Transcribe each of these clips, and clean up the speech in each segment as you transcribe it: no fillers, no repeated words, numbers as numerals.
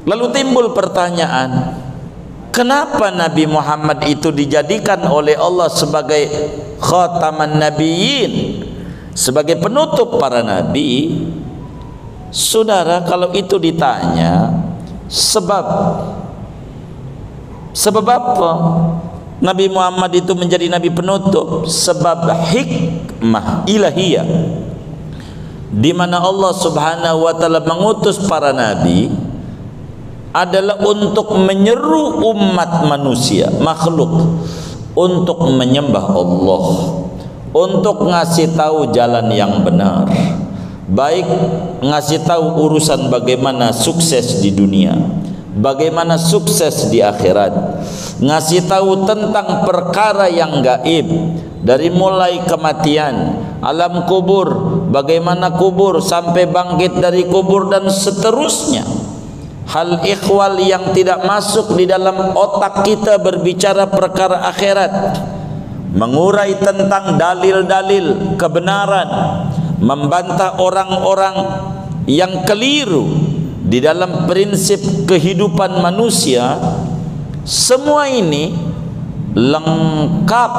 Lalu timbul pertanyaan, kenapa Nabi Muhammad itu dijadikan oleh Allah sebagai khataman nabiyyin, sebagai penutup para nabi? Saudara, kalau itu ditanya, sebab apa Nabi Muhammad itu menjadi nabi penutup? Sebab hikmah ilahiyah, di mana Allah Subhanahu wa taala mengutus para nabi adalah untuk menyeru umat manusia, makhluk, untuk menyembah Allah, untuk ngasih tahu jalan yang benar, baik ngasih tahu urusan bagaimana sukses di dunia, bagaimana sukses di akhirat, ngasih tahu tentang perkara yang gaib, dari mulai kematian, alam kubur, bagaimana kubur sampai bangkit dari kubur dan seterusnya. Hal ikhwal yang tidak masuk di dalam otak kita berbicara perkara akhirat, mengurai tentang dalil-dalil kebenaran, membantah orang-orang yang keliru di dalam prinsip kehidupan manusia. Semua ini lengkap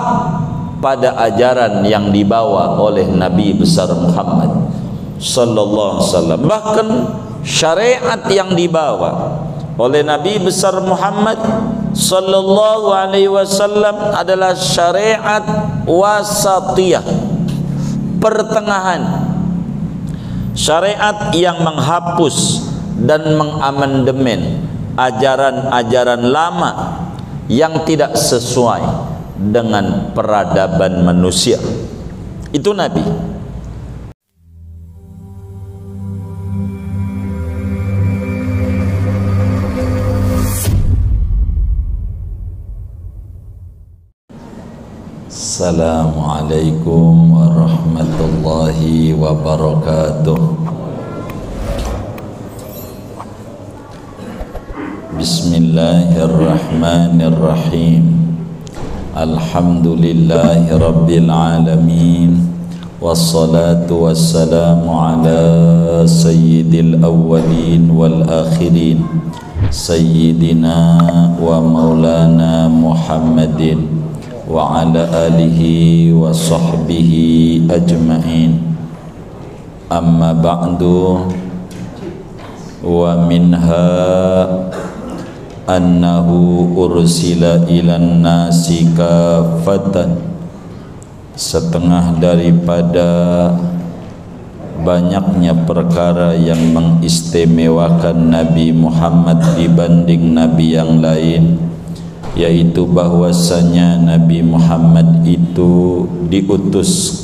pada ajaran yang dibawa oleh Nabi besar Muhammad sallallahu alaihi wasallam. Bahkan syariat yang dibawa oleh Nabi besar Muhammad sallallahu alaihi wasallam adalah syariat wasatiyah, pertengahan, syariat yang menghapus dan mengamandemen ajaran-ajaran lama yang tidak sesuai dengan peradaban manusia. Itu Nabi. Assalamualaikum warahmatullahi wabarakatuh. Bismillahirrahmanirrahim. Alhamdulillahi rabbil alamin, wassalatu wassalamu ala sayyidil awwalin wal akhirin, sayyidina wa maulana Muhammadin wa ala alihi wa sahbihi ajma'in. Amma ba'du, wa minha annahu ursila ilan nasi kafatan. Setengah daripada banyaknya perkara yang mengistimewakan Nabi Muhammad dibanding nabi yang lain, yaitu bahwasanya Nabi Muhammad itu diutus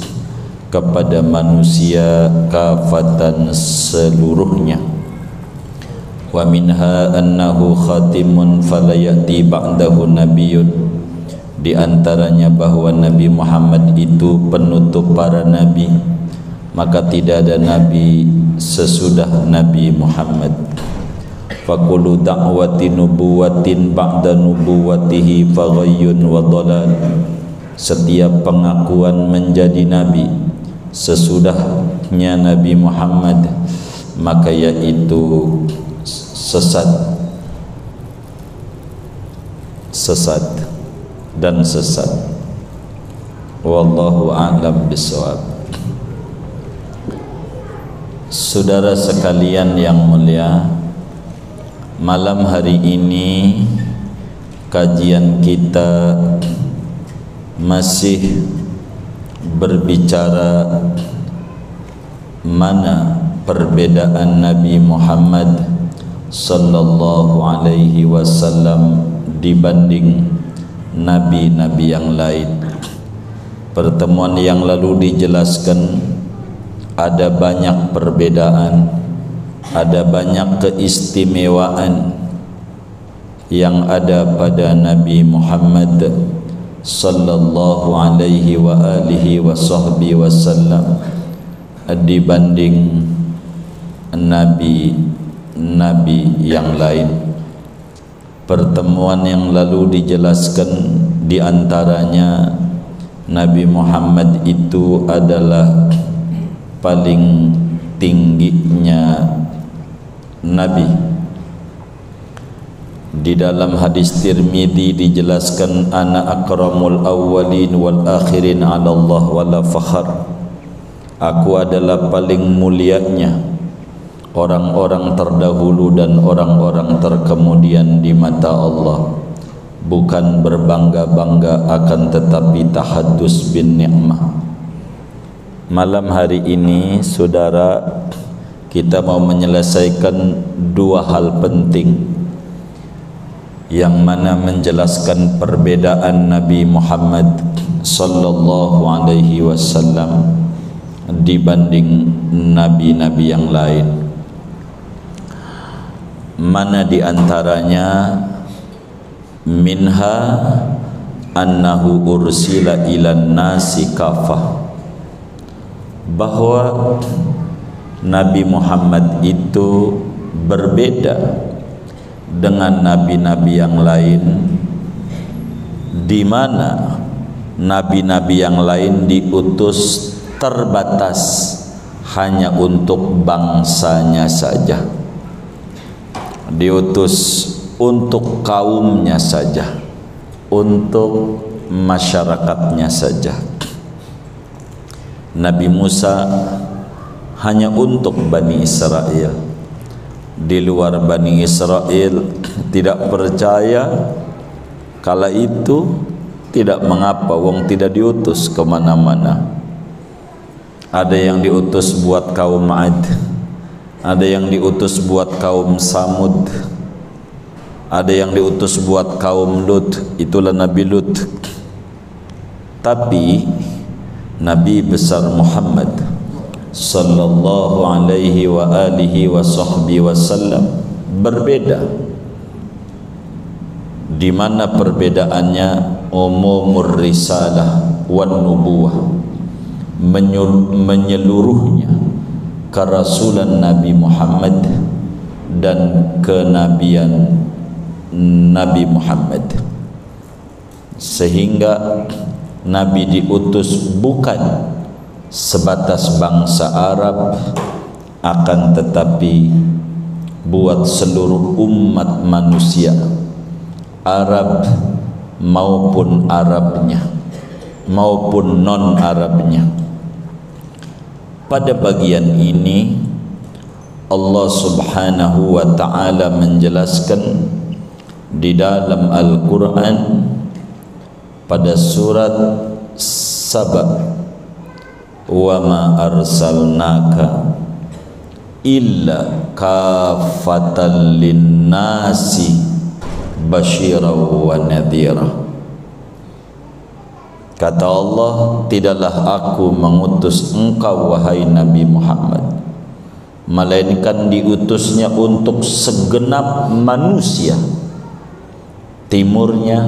kepada manusia kafatan seluruhnya. Wa minha annahu khatimun falayati ba'dahu nabiyyun. Di antaranya bahwa Nabi Muhammad itu penutup para nabi, maka tidak ada nabi sesudah Nabi Muhammad. Fakulu da'wati nubuwatin ba'da nubuwatihi faghayyun wa dhalal. Setiap pengakuan menjadi nabi sesudahnya Nabi Muhammad, maka yaitu sesat dan sesat. Wallahu a'lam bishawab. Saudara sekalian yang mulia, malam hari ini kajian kita masih berbicara mana perbedaan Nabi Muhammad sallallahu alaihi wasallam dibanding nabi-nabi yang lain. Pertemuan yang lalu dijelaskan ada banyak perbedaan, ada banyak keistimewaan yang ada pada Nabi Muhammad sallallahu alaihi wa alihi wa sahbihi wasallam dibanding nabi yang lain. Pertemuan yang lalu dijelaskan di antaranya Nabi Muhammad itu adalah paling tingginya nabi, Di dalam hadis Tirmidzi dijelaskan, ana akramul awwalin wal akhirin 'ala Allah wala fakhar. Aku adalah paling mulianya orang-orang terdahulu dan orang-orang terkemudian di mata Allah, bukan berbangga-bangga akan tetapi tahaddus bin ni'mah. Malam hari ini saudara, kita mau menyelesaikan dua hal penting yang mana menjelaskan perbedaan Nabi Muhammad sallallahu alaihi wasallam dibanding nabi-nabi yang lain. Mana di antaranya? Minha annahu ursila ilan nasi kafah, bahwa Nabi Muhammad itu berbeda dengan nabi-nabi yang lain, di mana nabi-nabi yang lain diutus terbatas hanya untuk bangsanya saja, diutus untuk kaumnya saja, untuk masyarakatnya saja. Nabi Musa hanya untuk Bani Israel. Di luar Bani Israel tidak percaya, kala itu tidak mengapa, wong tidak diutus kemana-mana. Ada yang diutus buat kaum Ad, ada yang diutus buat kaum Samud, ada yang diutus buat kaum Lut, itulah Nabi Lut. Tapi Nabi besar Muhammad sallallahu alaihi wa alihi wa sahbihi wasallam berbeda. Di mana perbedaannya? Umumur risalah wan nubuwah, menyeluruhnya kerasulan Nabi Muhammad dan kenabian Nabi Muhammad, sehingga Nabi diutus bukan sebatas bangsa Arab, akan tetapi buat seluruh umat manusia, Arab maupun Arabnya maupun non-Arabnya. Pada bagian ini Allah Subhanahu wa ta'ala menjelaskan di dalam Al-Quran pada surat Saba, wa ma arsalnaka illa kafatan linnasi basyira wa nadhira. Kata Allah, tidaklah aku mengutus engkau wahai Nabi Muhammad, melainkan diutusnya untuk segenap manusia, timurnya,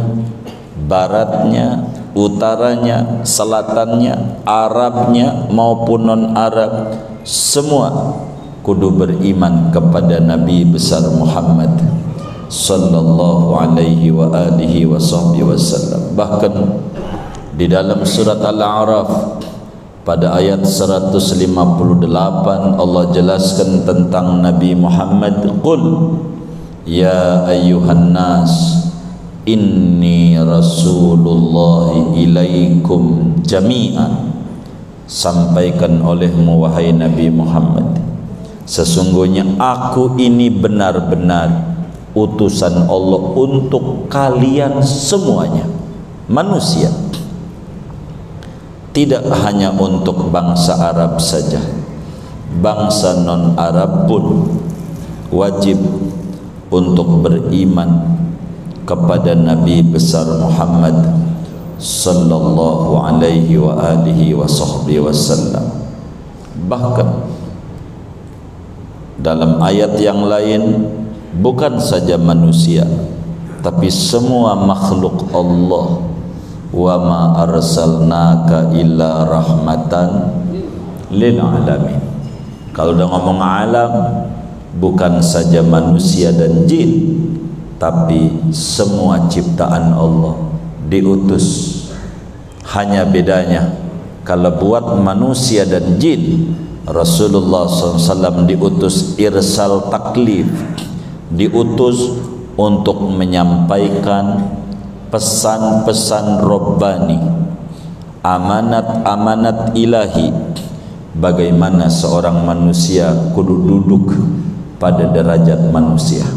baratnya, utaranya, selatannya, Arabnya maupun non-Arab, semua kudu beriman kepada Nabi besar Muhammad sallallahu alaihi wa alihi wa sahbihi wasallam. Bahkan di dalam surat Al-A'raf pada ayat 158 Allah jelaskan tentang Nabi Muhammad, qul ya ayyuhan nas inni rasulullahi ilaikum jami'an. Sampaikan olehmu wahai Nabi Muhammad, sesungguhnya aku ini benar-benar utusan Allah untuk kalian semuanya, manusia. Tidak hanya untuk bangsa Arab saja, bangsa non-Arab pun wajib untuk beriman kepada Nabi besar Muhammad sallallahu alaihi wa alihi wa sahbihi wasallam. Bahkan dalam ayat yang lain, bukan saja manusia tapi semua makhluk Allah, wa ma arsalnaka illa rahmatan lil alamin. Kalau udah ngomong alam, bukan saja manusia dan jin, tapi semua ciptaan Allah diutus. Hanya bedanya, kalau buat manusia dan jin, Rasulullah SAW diutus irsal taklif, diutus untuk menyampaikan pesan-pesan Rabbani, amanat-amanat ilahi, bagaimana seorang manusia kudu duduk pada derajat manusia.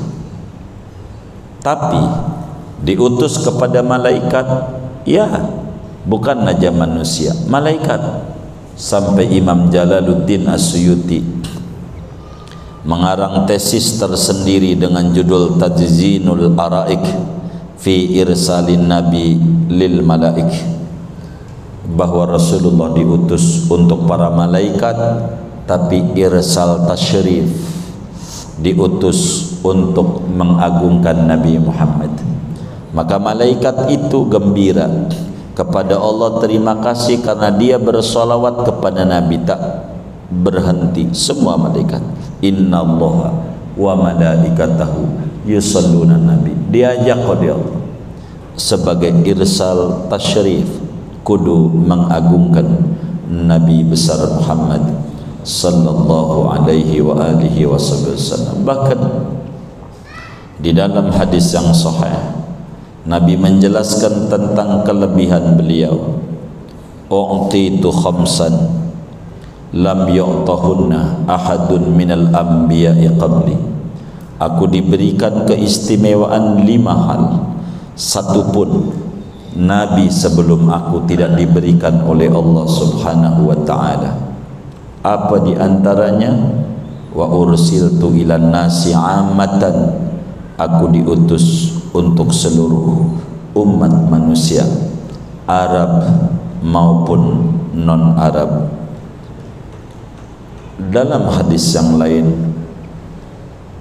Tapi diutus kepada malaikat, ya, bukan saja manusia, malaikat. Sampai Imam Jalaluddin As-Suyuti mengarang tesis tersendiri dengan judul Tajzinul Araik fi Irsalin Nabi lil Malaik, bahwa Rasulullah diutus untuk para malaikat, tapi irsal tasyrif, diutus untuk mengagungkan Nabi Muhammad. Maka malaikat itu gembira kepada Allah, terima kasih karena dia bersolawat kepada Nabi, tak berhenti. Semua malaikat, innallaha wa malaikatahu yusalluna nabi, diajak oleh Allah sebagai irsal tasyrif, kudu mengagungkan Nabi besar Muhammad sallallahu alaihi wa alihi wasallam. Bahkan di dalam hadis yang sahih, Nabi menjelaskan tentang kelebihan beliau. U'titu khamsan lam yu'tahunna ahadun minal anbiya'i qabli. Aku diberikan keistimewaan 5 hal, satu pun Nabi sebelum aku tidak diberikan oleh Allah Subhanahu wa ta'ala. Apa di antaranya? Wa ursiltu ilan nasi ammatan, aku diutus untuk seluruh umat manusia, Arab maupun non-Arab. Dalam hadis yang lain,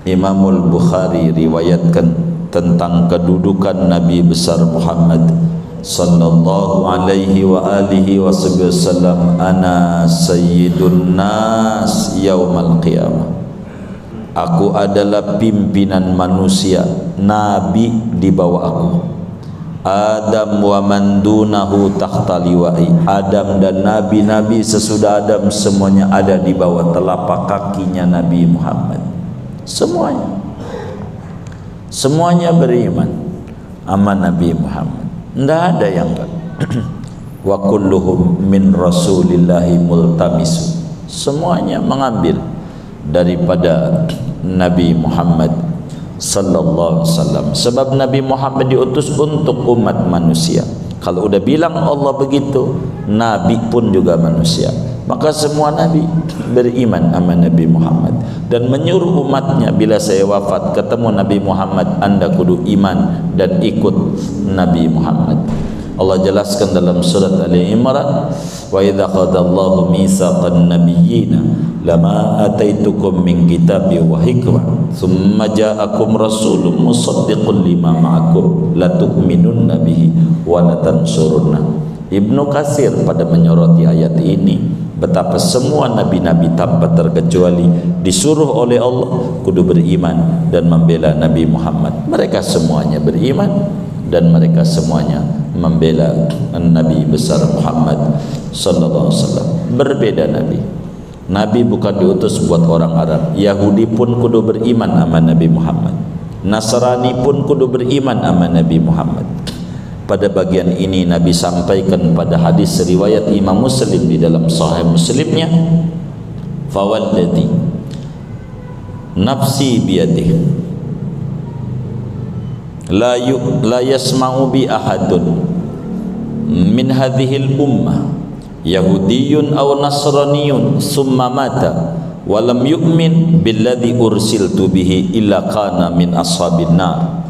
Imamul Bukhari riwayatkan tentang kedudukan Nabi besar Muhammad sallallahu alaihi wa alihi wasallam, ana sayyidun nas yaumal qiyamah. Aku adalah pimpinan manusia, Nabi di bawah aku. Adam wa man dunahu tahta liwa'i. Adam dan nabi-nabi sesudah Adam semuanya ada di bawah telapak kakinya Nabi Muhammad. Semuanya beriman sama Nabi Muhammad. Tidak ada yang enggak. Wa kulluhum min rasulillahi multamisu. Semuanya mengambil daripada Nabi Muhammad sallallahu alaihi wasallam. Sebab Nabi Muhammad diutus untuk umat manusia. Kalau udah bilang Allah begitu, Nabi pun juga manusia. Maka semua Nabi beriman sama Nabi Muhammad dan menyuruh umatnya, bila saya wafat ketemu Nabi Muhammad, anda kudu iman dan ikut Nabi Muhammad. Allah jelaskan dalam surat Ali Imran, wa idza qadallahu mitsaqan nabiyyina lama ataitukum min kitabi wa hikmah thumma ja'akum rasulun musaddiqun lima ma'akum la tu'minunna bihi wa la tansurunna. Ibnu Katsir pada menyoroti ayat ini betapa semua nabi-nabi tanpa terkecuali disuruh oleh Allah kudu beriman dan membela Nabi Muhammad. Mereka semuanya beriman dan mereka semuanya membela Nabi besar Muhammad sallallahu alaihi wasallam. Berbeda Nabi. Nabi bukan diutus buat orang Arab. Yahudi pun kudu beriman sama Nabi Muhammad. Nasrani pun kudu beriman sama Nabi Muhammad. Pada bagian ini Nabi sampaikan pada hadis riwayat Imam Muslim di dalam Sahih Muslimnya, fawalladhi nafsi biyadihi la yasma'u bi ahadun min hadhil ummah yahudiyyun aw nasraniyyun summa mata wa lam yu'min billadhi ursiltu bihi illa kana min ashabin nar.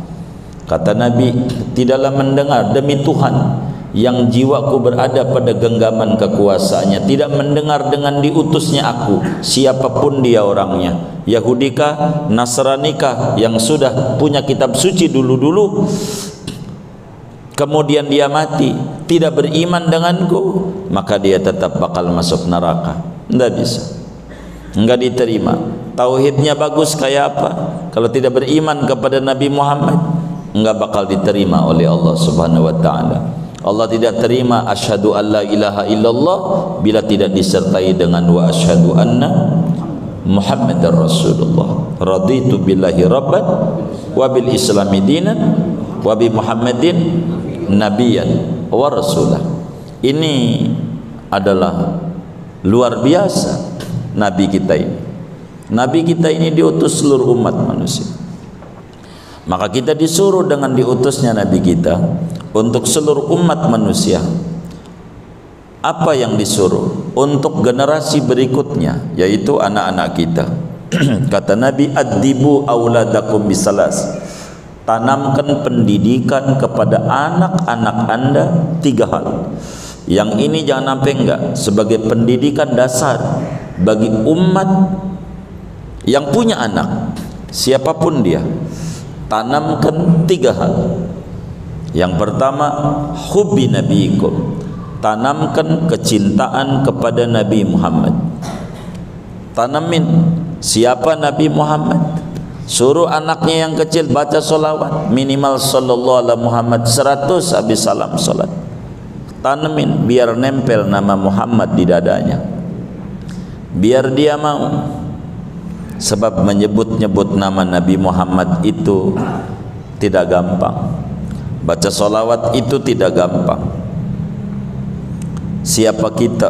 Kata Nabi, tidaklah mendengar demi Tuhan yang jiwaku berada pada genggaman kekuasaannya, tidak mendengar dengan diutusnya aku, siapapun dia orangnya, Yahudikah, Nasranikah, yang sudah punya kitab suci dulu-dulu, kemudian dia mati tidak beriman denganku, maka dia tetap bakal masuk neraka. Tidak bisa, enggak diterima. Tauhidnya bagus kayak apa, kalau tidak beriman kepada Nabi Muhammad, enggak bakal diterima oleh Allah Subhanahu wa taala. Allah tidak terima asyhadu alla ilaha illallah bila tidak disertai dengan wa asyhadu anna Muhammadar Rasulullah. raditu billahi rabban wa bil islami dinan wa bi Muhammadin nabiyan wa rasulah. Ini adalah luar biasa nabi kita ini. Nabi kita ini diutus seluruh umat manusia. Maka kita disuruh dengan diutusnya nabi kita untuk seluruh umat manusia. Apa yang disuruh? Untuk generasi berikutnya, yaitu anak-anak kita. Kata Nabi, addibu auladakum bisalas. Tanamkan pendidikan kepada anak-anak Anda 3 hal. Yang ini jangan sampai enggak sebagai pendidikan dasar bagi umat yang punya anak, siapapun dia. Tanamkan 3 hal. Yang pertama, hubbi nabiikum. Tanamkan kecintaan kepada Nabi Muhammad. Tanamin siapa Nabi Muhammad. Suruh anaknya yang kecil baca solawat minimal sallallahu alaihi Muhammad 100 habis salam salat. Tanamin biar nempel nama Muhammad di dadanya, biar dia mau. Sebab menyebut-nyebut nama Nabi Muhammad itu tidak gampang, baca solawat itu tidak gampang. Siapa kita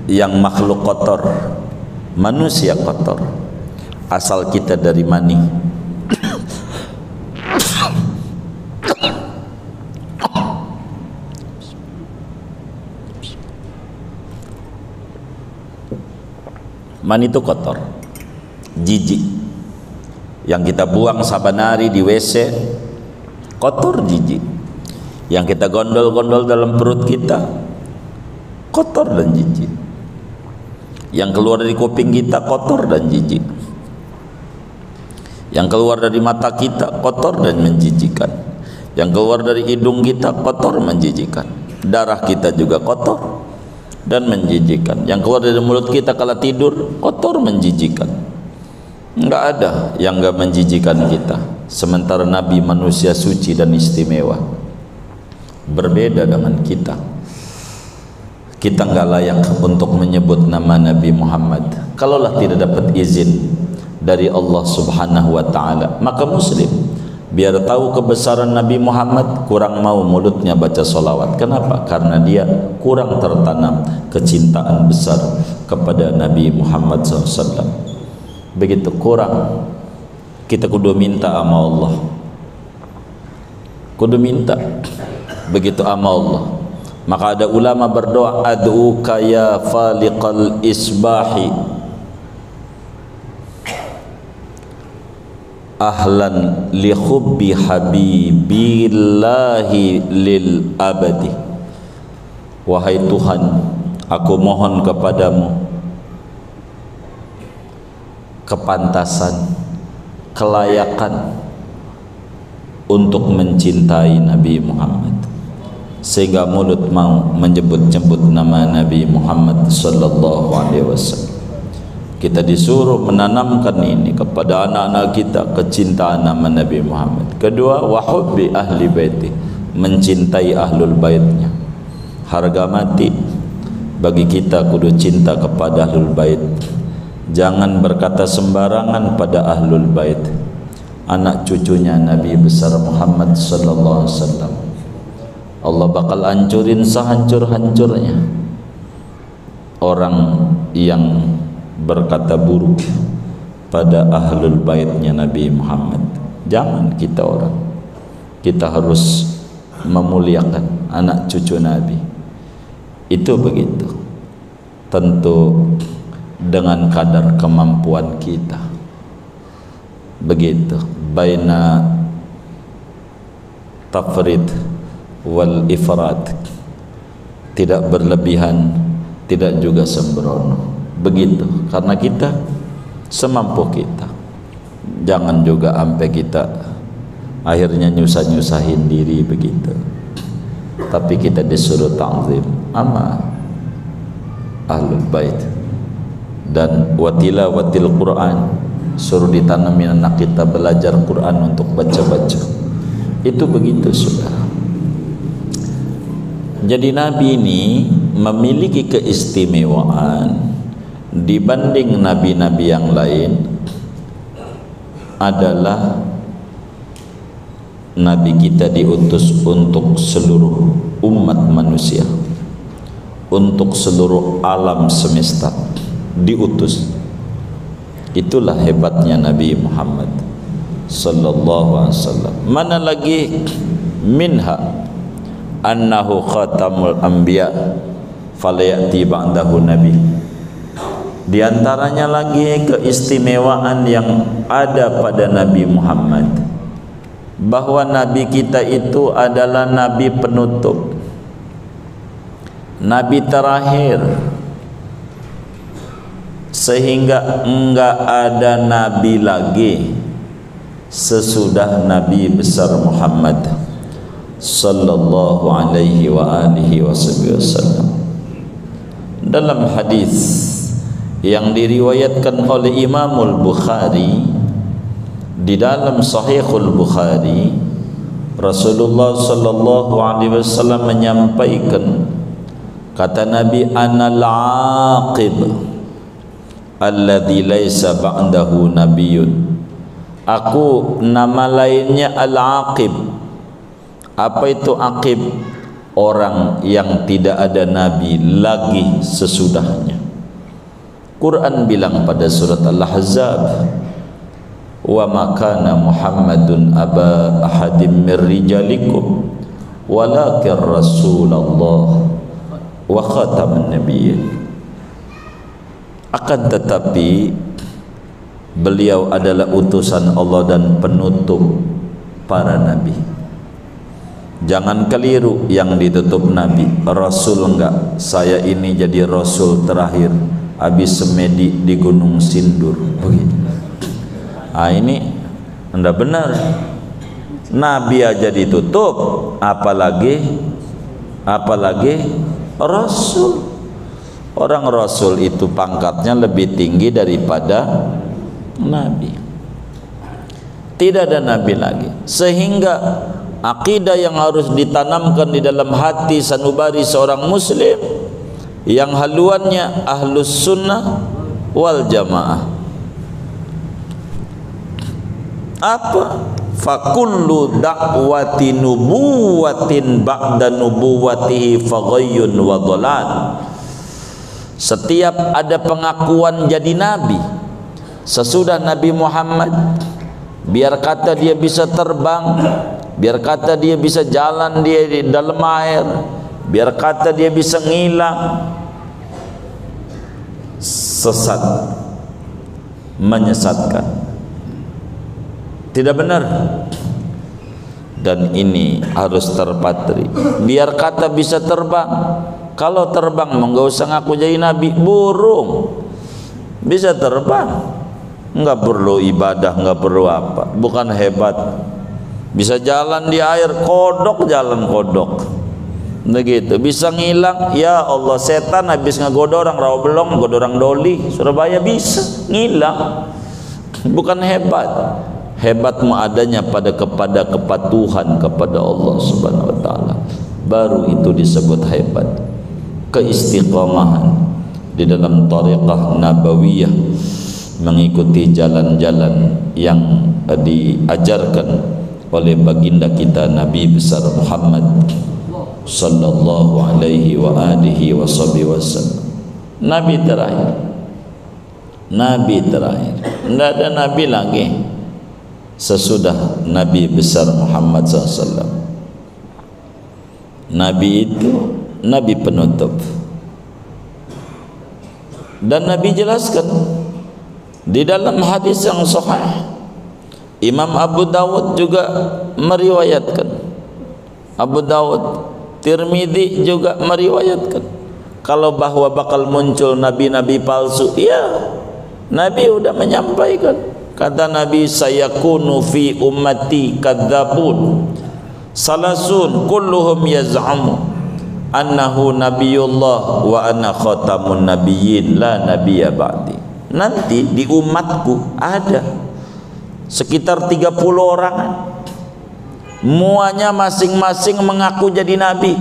yang makhluk kotor, manusia kotor, asal kita dari mani. Mani itu kotor, jijik. Yang kita buang saban hari di WC kotor, jijik. Yang kita gondol-gondol dalam perut kita kotor dan jijik. Yang keluar dari kuping kita kotor dan jijik. Yang keluar dari mata kita kotor dan menjijikkan. Yang keluar dari hidung kita kotor, menjijikkan. Darah kita juga kotor dan menjijikkan. Yang keluar dari mulut kita kala tidur kotor, menjijikkan. Enggak ada yang enggak menjijikkan kita. Sementara Nabi manusia suci dan istimewa. Berbeda dengan kita. Kita enggak layak untuk menyebut nama Nabi Muhammad. Kalaulah tidak dapat izin dari Allah Subhanahu wa taala, maka muslim biar tahu kebesaran Nabi Muhammad kurang mau mulutnya baca solawat. Kenapa? Karena dia kurang tertanam kecintaan besar kepada Nabi Muhammad SAW. Begitu kurang, kita kudu minta sama Allah, kudu minta. Begitu sama Allah. Maka ada ulama berdoa, ad'uka ya faliqal isbahi ahlan li hubbi habibillahi lil abadi. Wahai Tuhan, aku mohon kepadamu kepantasan, kelayakan untuk mencintai Nabi Muhammad, sehingga mulut mau menyebut-nyebut nama Nabi Muhammad sallallahu alaihi wasallam. Kita disuruh menanamkan ini kepada anak-anak kita, kecintaan nama Nabi Muhammad. Kedua, wa hubbi ahli baiti, mencintai ahlul baitnya. Harga mati bagi kita kudu cinta kepada ahlul bait. Jangan berkata sembarangan pada ahlul bait, anak cucunya Nabi besar Muhammad sallallahu alaihi wasallam. Allah bakal hancurin sehancur-hancurnya orang yang berkata buruk pada ahlul baitnya Nabi Muhammad. Jangan kita orang, kita harus memuliakan anak cucu Nabi. Itu begitu, tentu dengan kadar kemampuan kita. Begitu, baina tafrid wal ifrat, tidak berlebihan, tidak juga sembrono. Begitu, karena kita semampu kita. Jangan juga sampai kita akhirnya nyusah-nyusahin diri begitu. Tapi kita disuruh ta'zim ama ahlul bait, dan watilawatil Quran, suruh ditanamin anak kita belajar Quran untuk baca-baca. Itu begitu, saudara. Jadi Nabi ini memiliki keistimewaan. dibanding nabi-nabi yang lain adalah nabi kita diutus untuk seluruh umat manusia, untuk seluruh alam semesta diutus. Itulah hebatnya Nabi Muhammad sallallahu alaihi wasallam. Mana lagi minha annahu khatamul anbiya falayati ba'dahu nabi. Di antaranya lagi keistimewaan yang ada pada Nabi Muhammad, bahwa nabi kita itu adalah nabi penutup, nabi terakhir, sehingga enggak ada nabi lagi sesudah Nabi besar Muhammad sallallahu alaihi wa alihi wasallam. Dalam hadis yang diriwayatkan oleh Imamul Bukhari, di dalam Sahihul Bukhari, Rasulullah sallallahu alaihi wasallam menyampaikan, kata Nabi, anal aqib alladzi laisa ba'dahu nabiyyun. Aku, nama lainnya al-aqib. Apa itu aqib? Orang yang tidak ada nabi lagi sesudahnya. Quran bilang pada surat Al-Ahzab, wa ma kana Muhammadun aba ahadim mir rijalikum walakin Rasulullah wa khataman nabiyyin. Akan tetapi beliau adalah utusan Allah dan penutup para nabi. Jangan keliru yang ditutup nabi, rasul enggak. Saya ini jadi rasul terakhir habis semedi di Gunung Sindur, begitu. Ini enggak benar. Nabi aja ditutup, apalagi rasul. Orang rasul itu pangkatnya lebih tinggi daripada nabi. Tidak ada nabi lagi, sehingga akidah yang harus ditanamkan di dalam hati sanubari seorang muslim yang haluannya ahlus sunnah wal jamaah. Apa? Fakullu da'wati nubuwatin ba'da nubuwatihi faghayyun wa dhalal. Setiap ada pengakuan jadi nabi sesudah Nabi Muhammad, biar kata dia bisa terbang, biar kata dia bisa jalan dia di dalam air, biar kata dia bisa ngilang, sesat, menyesatkan, tidak benar. Dan ini harus terpatri. Biar kata bisa terbang, kalau terbang enggak usah ngaku jadi nabi. Burung bisa terbang, enggak perlu ibadah, enggak perlu apa, bukan hebat. Bisa jalan di air, kodok jalan kodok, begitu. Bisa ngilang, ya Allah, setan habis ngegoda orang rawa belong, ngegoda orang doli Surabaya bisa ngilang, bukan hebat. Hebatmu adanya kepada kepatuhan kepada Allah Subhanahu wa taala, baru itu disebut hebat. Keistiqamahan di dalam thariqah nabawiyah, mengikuti jalan-jalan yang diajarkan oleh baginda kita Nabi besar Muhammad sallallahu alaihi wa alihi wasallam. Nabi terakhir, tidak ada nabi lagi sesudah Nabi besar Muhammad SAW. Nabi itu nabi penutup, dan Nabi jelaskan di dalam hadis yang sahih. Imam Abu Dawud juga meriwayatkan, Abu Dawud, Tirmidzi juga meriwayatkan, kalau bahwa bakal muncul nabi-nabi palsu. Ya, Nabi udah menyampaikan. Kata Nabi, sayakunu fi ummati kadzabun salasun kulluhum yaz'amu annahu nabiyullah wa ana khatamun nabiyyin la nabiyya ba'di. Nanti di umatku ada sekitar 30 orangan, muanya masing-masing mengaku jadi nabi.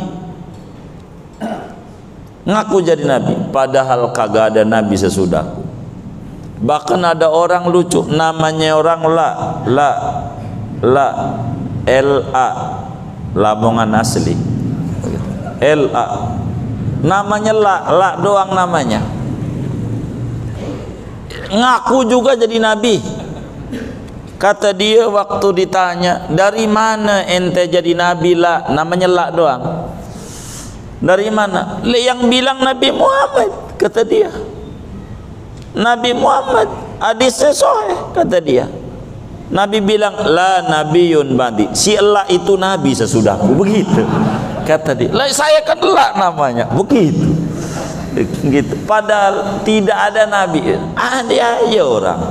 ngaku jadi nabi, padahal kagak ada nabi sesudahku. Bahkan ada orang lucu, namanya orang La, Lamongan asli, La, namanya La doang namanya, ngaku juga jadi nabi. Kata dia waktu ditanya, dari mana ente jadi nabi? La, namanya La doang. Dari mana? Yang bilang Nabi Muhammad, kata dia. Nabi Muhammad, hadisnya sahih, kata dia. Nabi bilang, la nabiyun ba'di, si La itu nabi sesudahku, begitu kata dia. Lah saya kan La namanya, begitu gitu. Padahal tidak ada nabi, ada aja orang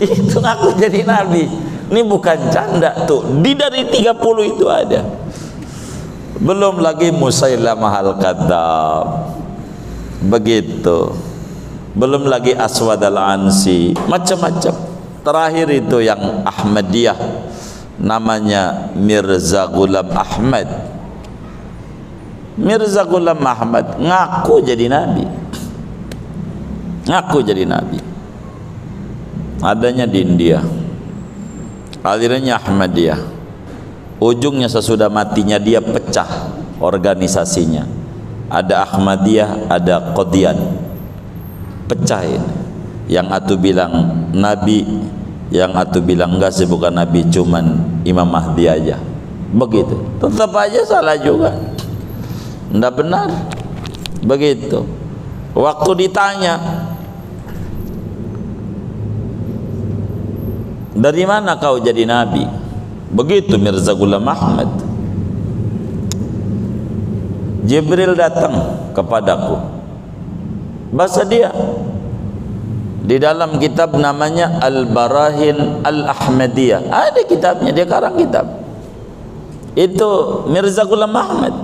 itu aku jadi nabi. Ini bukan canda tuh, dari 30 itu ada. Belum lagi Musailamah al-Kadzdzab, begitu. Belum lagi Aswad al-Ansi, macam-macam. Terakhir itu yang Ahmadiyah, namanya Mirza Ghulam Ahmad. Mirza Ghulam Ahmad ngaku jadi nabi, ngaku jadi nabi. Adanya di India, alirannya Ahmadiyah. Ujungnya sesudah matinya dia pecah organisasinya. Ada Ahmadiyah, ada Qadian, pecahin. Yang atu bilang nabi, yang atu bilang enggak sih, bukan nabi, cuman Imam Mahdi aja. Begitu. Tetap aja salah juga, enggak benar. Begitu. Waktu ditanya, dari mana kau jadi nabi? Begitu Mirza Ghulam Ahmad. Jibril datang kepadaku, bahasa dia di dalam kitab namanya Al-Barahin Al-Ahmadiyah, ada kitabnya, dia karang kitab itu Mirza Ghulam Ahmad.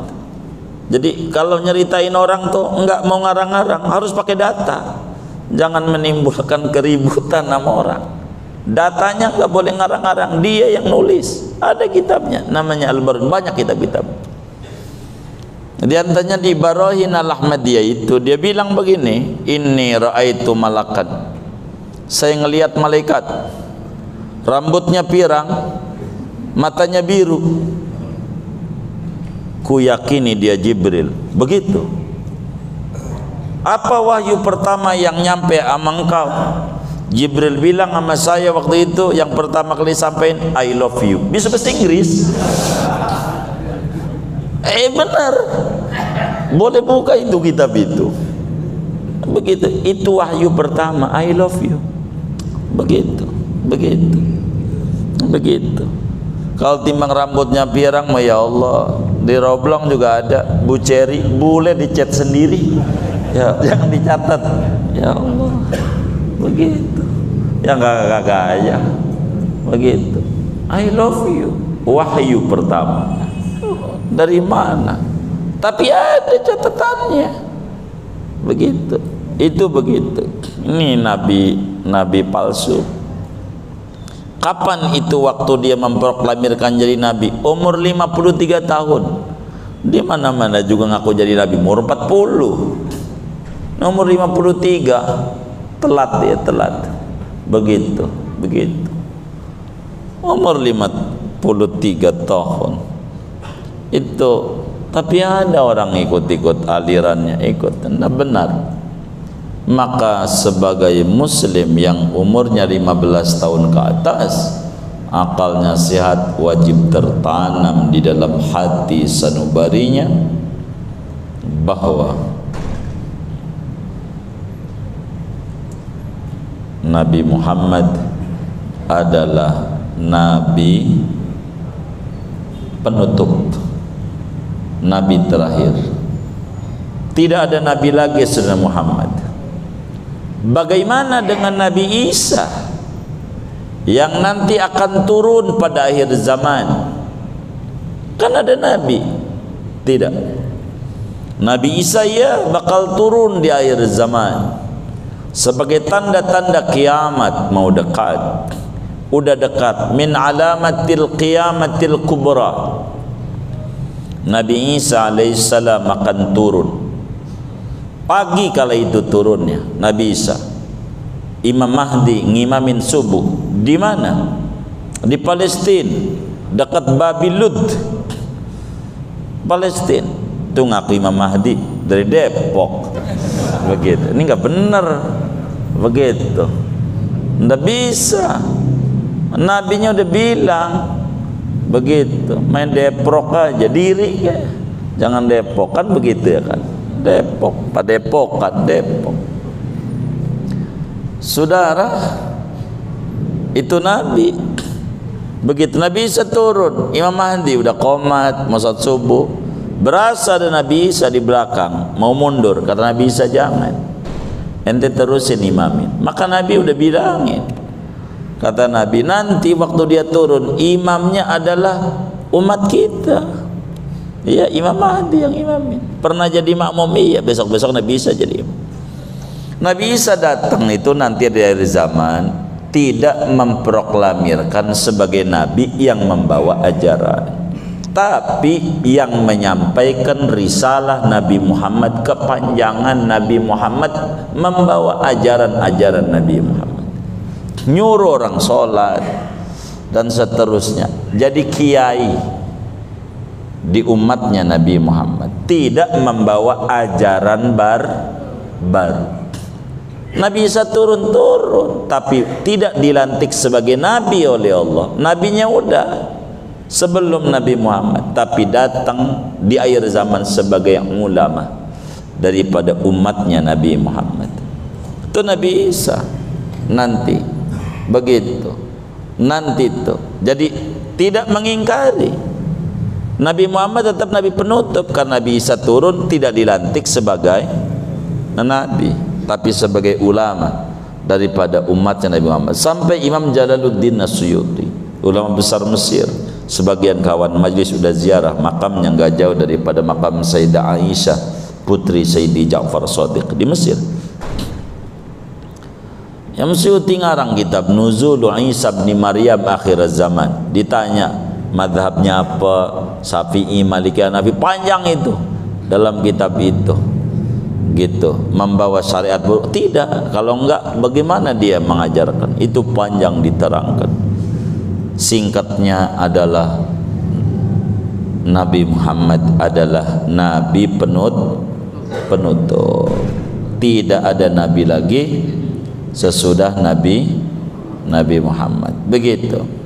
Jadi kalau nyeritain orang tuh enggak mau ngarang-ngarang, harus pakai data, jangan menimbulkan keributan sama orang. Datanya enggak boleh ngarang-ngarang, dia yang nulis, ada kitabnya namanya Al-Barahin, banyak kitab-kitab. Di antaranya di Barahin Al-Ahmadiyah itu dia bilang begini, inni ra'aitu malakan, saya ngelihat malaikat, rambutnya pirang, matanya biru, ku yakini dia Jibril. Begitu. Apa wahyu pertama yang nyampe sama engkau? Jibril bilang sama saya waktu itu, yang pertama kali sampaikan, I love you. Bisa bahasa Inggris. Benar, boleh buka itu kitab itu. Begitu, itu wahyu pertama, I love you. Begitu, begitu, begitu. Kalau timbang rambutnya pirang, ya Allah, di Roblong juga ada Bu Ceri, boleh dicat sendiri, ya jangan dicatat, ya Allah. Begitu, yang gak gaya, begitu. I love you, wahyu pertama. Dari mana? Tapi ada catatannya. Begitu. Itu begitu. Ini nabi palsu. Kapan itu waktu dia memproklamirkan jadi nabi? Umur 53 tahun. Di mana-mana juga ngaku jadi nabi. Umur 40. Umur 53 telat dia, telat. Begitu, begitu. Umur 53 tahun. Itu, tapi ada orang ikut-ikut alirannya, ikut, tidak benar. Maka sebagai muslim yang umurnya 15 tahun ke atas, akalnya sehat, wajib tertanam di dalam hati sanubarinya bahwa Nabi Muhammad adalah nabi penutup, nabi terakhir. Tidak ada nabi lagi setelah Muhammad. Bagaimana dengan Nabi Isa yang nanti akan turun pada akhir zaman? Kan ada nabi? Tidak. Nabi Isa ya bakal turun di akhir zaman sebagai tanda-tanda kiamat mau dekat. Udah dekat, min alamatil qiyamatil kubra. Nabi Isa alaihissalam akan turun Pagi kala itu turunnya Nabi Isa. Imam Mahdi ngimamin subuh. Di mana? Di Palestina, dekat Babi Lud, Palestina. Itu ngaku Imam Mahdi dari Depok. Begitu. Ini nggak benar. Begitu. Nggak bisa. Nabinya udah bilang begitu. Main Depok aja, diri ya. Jangan Depok, kan begitu ya kan. Depok, Padepokan, Depok. Saudara, itu Nabi. Begitu Nabi Isa turun, Imam Mahdi udah qomat, mau salat subuh. Berasa ada Nabi Isa di belakang, mau mundur. Kata Nabi Isa, jangan, ente terusin imamin. Maka Nabi udah bilangin. Kata Nabi, nanti waktu dia turun, imamnya adalah umat kita. Iya, Imam Mahdi yang imamin. Pernah jadi makmum, iya, besok-besok Nabi Isa jadi imam. Nabi Isa datang itu nanti di akhir zaman, tidak memproklamirkan sebagai Nabi yang membawa ajaran, tapi yang menyampaikan risalah Nabi Muhammad, kepanjangan Nabi Muhammad, membawa ajaran-ajaran Nabi Muhammad, nyuruh orang sholat dan seterusnya. Jadi kiai di umatnya Nabi Muhammad tidak membawa ajaran baru. Nabi Isa turun, tapi tidak dilantik sebagai Nabi oleh Allah. Nabinya udah sebelum Nabi Muhammad, tapi datang di akhir zaman sebagai ulama daripada umatnya Nabi Muhammad. Itu Nabi Isa nanti begitu, nanti itu. Jadi tidak mengingkari Nabi Muhammad tetap Nabi penutup, karena Nabi Isa turun tidak dilantik sebagai Nabi, tapi sebagai ulama daripada umatnya Nabi Muhammad. Sampai Imam Jalaluddin As-Suyuti, ulama besar Mesir, sebagian kawan majlis sudah ziarah makamnya nggak jauh daripada makam Sayyidah Aisyah, putri Sayyidi Ja'far Shadiq di Mesir. Yang Suyuti ngarang kitab Nuzulu Isa bin Maryam Akhir Zaman. Ditanya madhabnya apa, Syafi'i, Maliki, Hanafi, panjang itu dalam kitab itu. Gitu, membawa syariat buruk tidak. Kalau enggak, bagaimana dia mengajarkan? Itu panjang diterangkan. Singkatnya adalah Nabi Muhammad adalah Nabi penutup. Tidak ada Nabi lagi sesudah Nabi Muhammad. Begitu.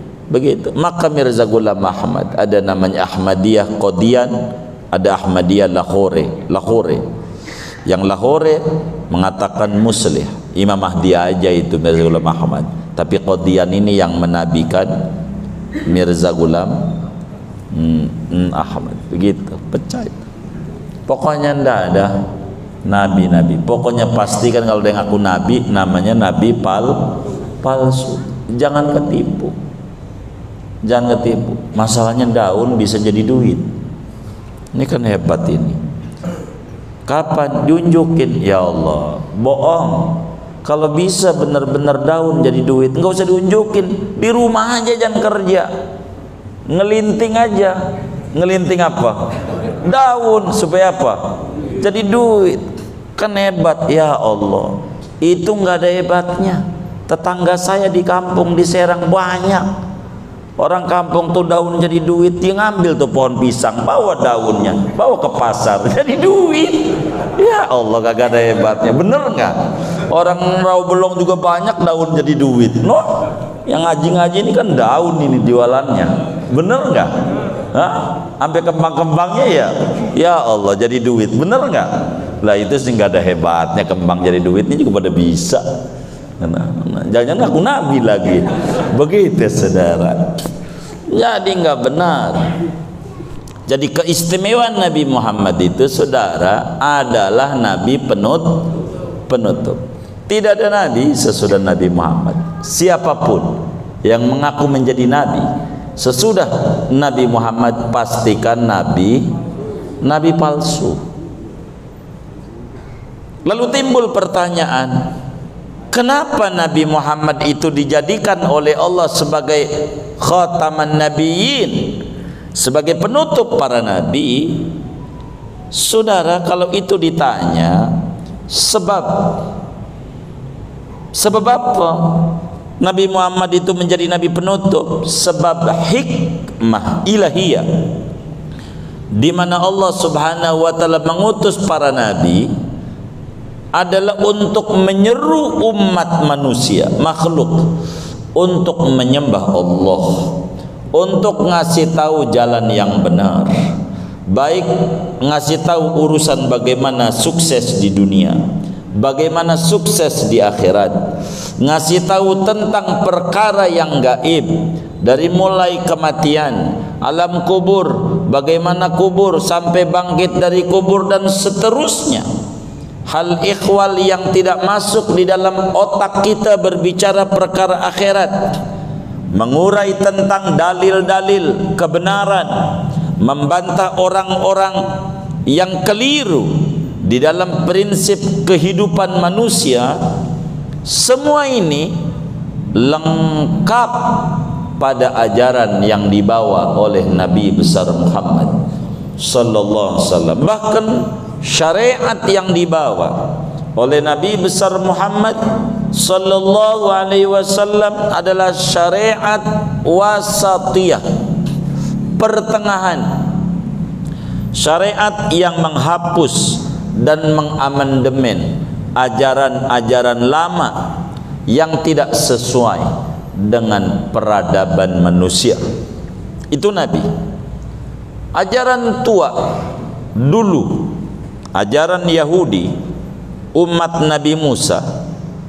Maka Mirza Ghulam Ahmad, ada namanya Ahmadiyah Qadian, ada Ahmadiyah Lahore. Yang Lahore mengatakan muslih, Imam Mahdi aja itu Mirza Ghulam Ahmad. Tapi Qadian ini yang menabikan Mirza Ghulam Ahmad. Begitu, pecah itu. Pokoknya ndak ada nabi-nabi. Pokoknya pastikan kalau dia ngaku nabi, namanya nabi palsu. Jangan ketipu. Masalahnya daun bisa jadi duit. Ini kan hebat ini. Kapan diunjukin? Ya Allah, bohong. Kalau bisa benar-benar daun jadi duit, nggak usah diunjukin. Di rumah aja, jangan kerja. Ngelinting aja. Ngelinting apa? Daun, supaya apa? Jadi duit. Kan hebat. Ya Allah, itu nggak ada hebatnya. Tetangga saya di kampung di Serang banyak. Orang kampung tuh daun jadi duit, dia ngambil tuh pohon pisang, bawa daunnya, bawa ke pasar, jadi duit. Ya Allah, kagak ada hebatnya, bener nggak? Orang Rawabelong juga banyak daun jadi duit. No, yang ngaji-ngaji ini kan daun ini jualannya, bener nggak? Hah? Sampai kembang-kembangnya ya Allah jadi duit, bener nggak? Lah itu sih nggak ada hebatnya, kembang jadi duit ini juga pada bisa. Jangan-jangan aku nabi lagi. Begitu saudara. Jadi nggak benar. Jadi keistimewaan Nabi Muhammad itu saudara adalah nabi penutup. Tidak ada nabi sesudah Nabi Muhammad. Siapapun yang mengaku menjadi nabi sesudah Nabi Muhammad, pastikan nabi palsu. Lalu timbul pertanyaan, kenapa Nabi Muhammad itu dijadikan oleh Allah sebagai khataman nabiyyin, sebagai penutup para nabi? Saudara, kalau itu ditanya, Sebab apa Nabi Muhammad itu menjadi nabi penutup? Sebab hikmah ilahiyah, di mana Allah Subhanahu wa taala mengutus para nabi adalah untuk menyeru umat manusia, makhluk, untuk menyembah Allah, untuk ngasih tahu jalan yang benar, baik ngasih tahu urusan bagaimana sukses di dunia, bagaimana sukses di akhirat, ngasih tahu tentang perkara yang gaib, dari mulai kematian, alam kubur, bagaimana kubur sampai bangkit dari kubur dan seterusnya. Hal ikhwal yang tidak masuk di dalam otak kita berbicara perkara akhirat, mengurai tentang dalil-dalil kebenaran, membantah orang-orang yang keliru di dalam prinsip kehidupan manusia. Semua ini lengkap pada ajaran yang dibawa oleh Nabi besar Muhammad sallallahu alaihi wasallam. Bahkan syariat yang dibawa oleh Nabi besar Muhammad sallallahu alaihi wasallam adalah syariat wasatiyah, pertengahan, syariat yang menghapus dan mengamandemen ajaran-ajaran lama yang tidak sesuai dengan peradaban manusia. Itu Nabi. Ajaran tua dulu, ajaran Yahudi, umat Nabi Musa,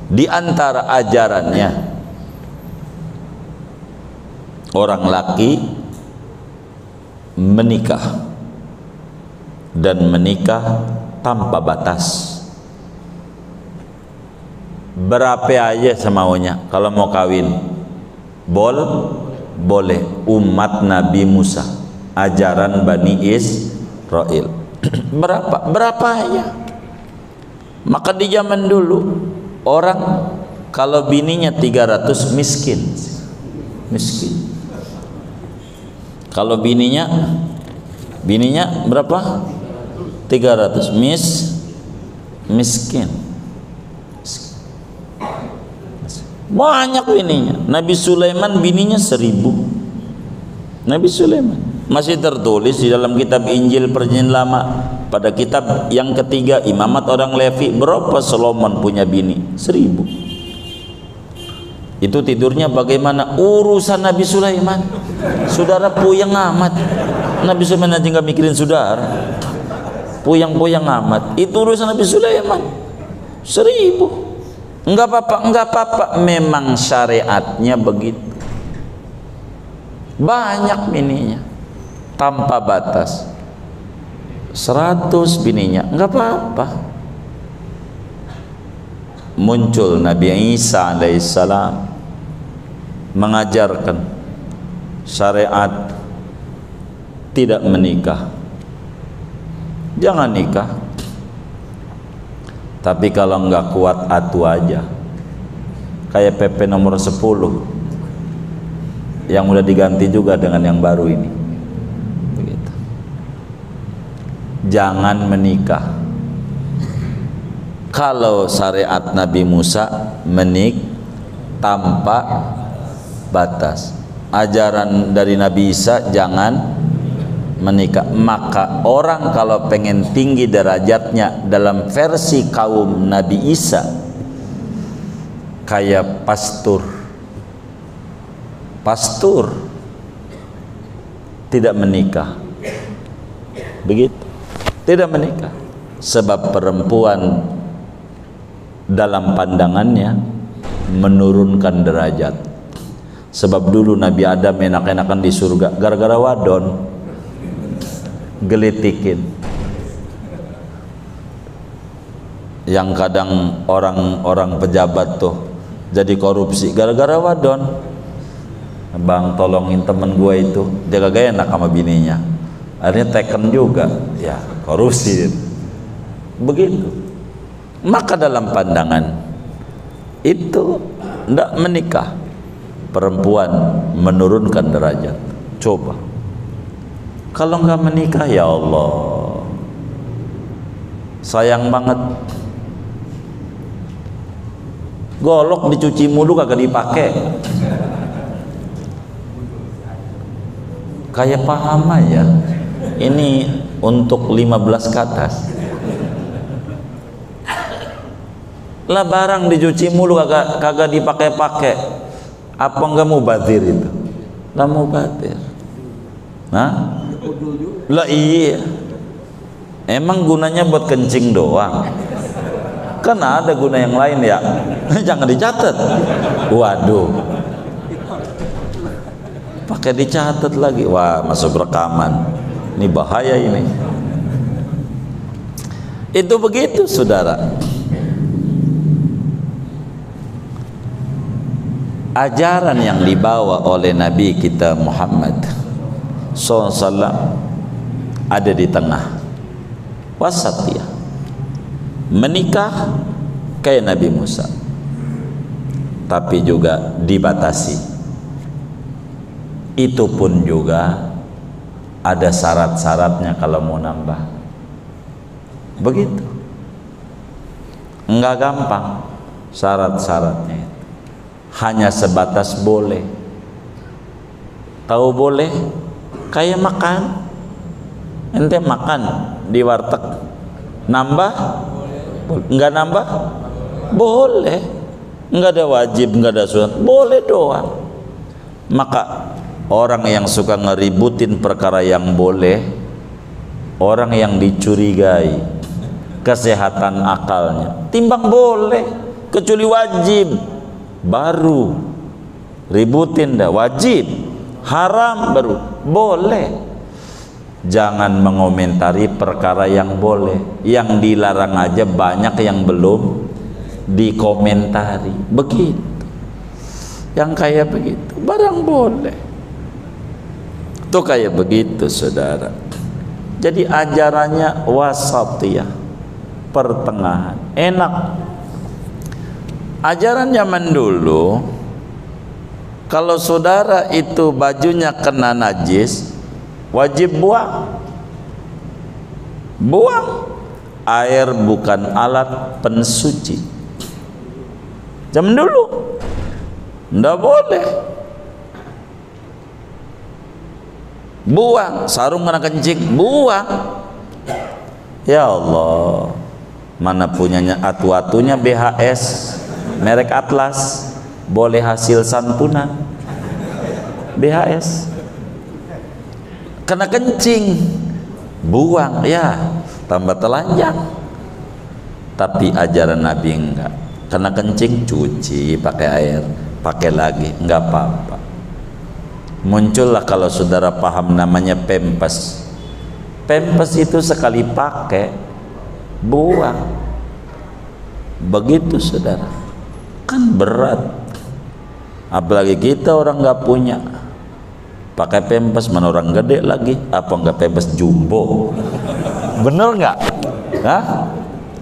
di antara ajarannya orang laki menikah dan menikah tanpa batas. Berapa aja semaunya kalau mau kawin, boleh. Umat Nabi Musa, ajaran Bani Israel. Berapa aja. Maka di zaman dulu orang kalau bininya 300 miskin. Kalau bininya berapa? 300 miskin. Banyak bininya. Nabi Sulaiman bininya 1000. Nabi Sulaiman masih tertulis di dalam kitab Injil Perjanjian Lama pada kitab yang ketiga Imamat orang Levi, berapa Solomon punya bini? 1000. Itu tidurnya bagaimana? Urusan Nabi Sulaiman. Saudara puyeng amat. Nabi Sulaiman aja nggak mikirin saudara. Puyeng amat. Itu urusan Nabi Sulaiman. 1000. Enggak apa-apa. Memang syariatnya begitu. Banyak bininya, tanpa batas. 100 bininya, enggak apa-apa. Muncul Nabi Isa alaihissalam mengajarkan syariat tidak menikah. Jangan nikah, tapi kalau enggak kuat atu aja. Kayak PP nomor 10 yang udah diganti juga dengan yang baru ini. Begitu. Jangan menikah. Kalau syariat Nabi Musa, menik tanpa batas. Ajaran dari Nabi Isa, jangan menikah. Maka orang kalau pengen tinggi derajatnya dalam versi kaum Nabi Isa, kayak pastur tidak menikah. Begitu, tidak menikah. Sebab perempuan dalam pandangannya menurunkan derajat. Sebab dulu Nabi Adam enak-enakan di surga gara-gara wadon, gelitikin. Yang kadang orang-orang pejabat tuh jadi korupsi gara-gara wadon. Bang, tolongin temen gue itu, dia kagak enak sama bininya, akhirnya teken juga, ya korupsi. Begitu. Maka dalam pandangan itu tidak menikah, perempuan menurunkan derajat. Coba kalau nggak menikah, ya Allah, sayang banget golok dicuci mulu kagak dipakai. Kayak paham aja. Ini untuk 15 ke atas. Lah barang dicuci mulu kagak dipakai-pakai. Apa enggak mubazir itu? Lah mubazir. Hah? Lah iya. Emang gunanya buat kencing doang? Kan ada guna yang lain ya. Jangan dicatat. Waduh. Pakai dicatat lagi. Wah, masuk rekaman. Ini bahaya ini. Itu begitu, saudara. Ajaran yang dibawa oleh Nabi kita Muhammad SAW ada di tengah, wasatiyah. Menikah kayak Nabi Musa, tapi juga dibatasi. Itu pun juga ada syarat-syaratnya kalau mau nambah. Begitu, enggak gampang syarat-syaratnya. Hanya sebatas boleh. Tahu boleh? Kayak makan. Ente makan di warteg, nambah? Enggak nambah? Boleh. Enggak ada wajib, enggak ada sunat, boleh doang. Maka orang yang suka ngeributin perkara yang boleh, orang yang dicurigai kesehatan akalnya, timbang boleh kecuali wajib, baru ributin dah. Wajib, haram baru boleh. Jangan mengomentari perkara yang boleh, yang dilarang aja banyak yang belum dikomentari. Begitu, yang kayak begitu barang boleh tuh kayak begitu, saudara. Jadi ajarannya wasatiyah, pertengahan, enak. Ajaran zaman dulu, kalau saudara itu bajunya kena najis, wajib buang. Buang. Air bukan alat pensuci. Zaman dulu ndak boleh. Buang. Sarung kena kencing, buang. Ya Allah, mana punyanya atu-atunya BHS merek Atlas, boleh hasil santunan BHS. Kena kencing, buang, ya tambah telanjang. Tapi ajaran Nabi enggak. Kena kencing, cuci pakai air, pakai lagi, enggak apa-apa. Muncullah kalau saudara paham namanya pempes. Pempes itu sekali pakai, buang. Begitu, saudara. Kan berat. Apalagi kita orang nggak punya. Pakai pempes, mana orang gede lagi. Apa nggak pempes jumbo? Bener nggak? Hah?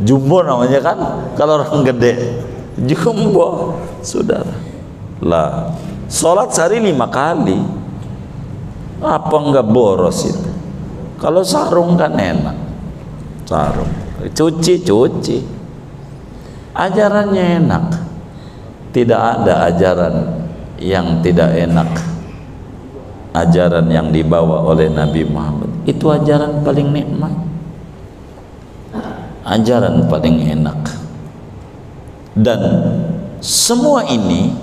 Jumbo namanya kan kalau orang gede. Jumbo, saudara. Lah, sholat sehari 5 kali. Apa nggak boros itu? Kalau sarung kan enak. Sarung, cuci. Ajarannya enak. Tidak ada ajaran yang tidak enak. Ajaran yang dibawa oleh Nabi Muhammad itu ajaran paling nikmat, ajaran paling enak. Dan semua ini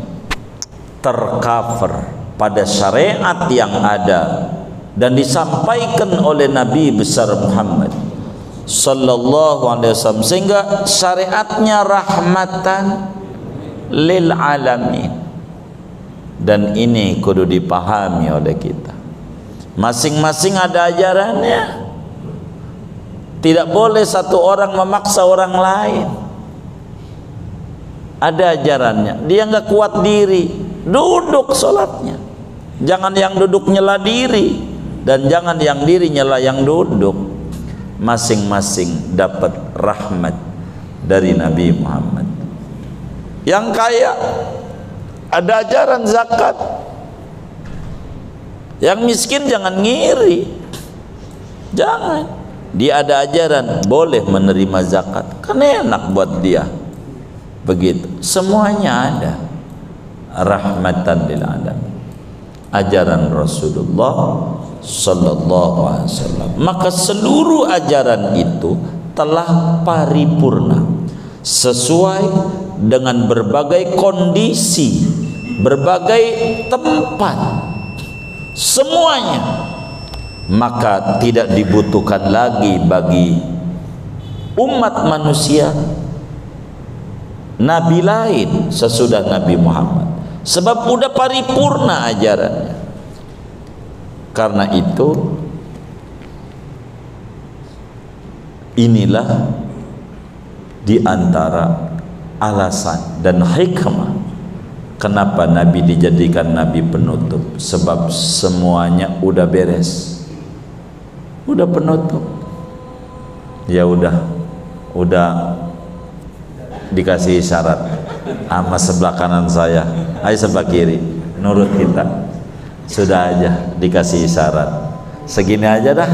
tercover pada syariat yang ada dan disampaikan oleh Nabi besar Muhammad sallallahu alaihi wasallam, sehingga syariatnya rahmatan lil alamin. Dan ini kudu dipahami oleh kita. Masing-masing ada ajarannya. Tidak boleh satu orang memaksa orang lain. Ada ajarannya. Dia nggak kuat diri, duduk sholatnya. Jangan yang duduk nyela diri, dan jangan yang diri nyela yang duduk. Masing-masing dapat rahmat dari Nabi Muhammad. Yang kaya ada ajaran zakat. Yang miskin jangan ngiri. Jangan. Dia ada ajaran boleh menerima zakat. Kan enak buat dia. begitu. Semuanya ada. Rahmatan lil alamin. Ajaran Rasulullah sallallahu alaihi wasallam. Maka seluruh ajaran itu telah paripurna sesuai dengan berbagai kondisi, berbagai tempat, semuanya. Maka tidak dibutuhkan lagi bagi umat manusia nabi lain sesudah Nabi Muhammad, sebab udah paripurna ajarannya. Karena itu inilah di antara alasan dan hikmah kenapa Nabi dijadikan Nabi penutup, sebab semuanya udah beres, udah penutup. Ya udah dikasih isyarat sama sebelah kanan saya, ayo sebelah kiri, nurut kita. Sudah aja dikasih isyarat, segini aja dah.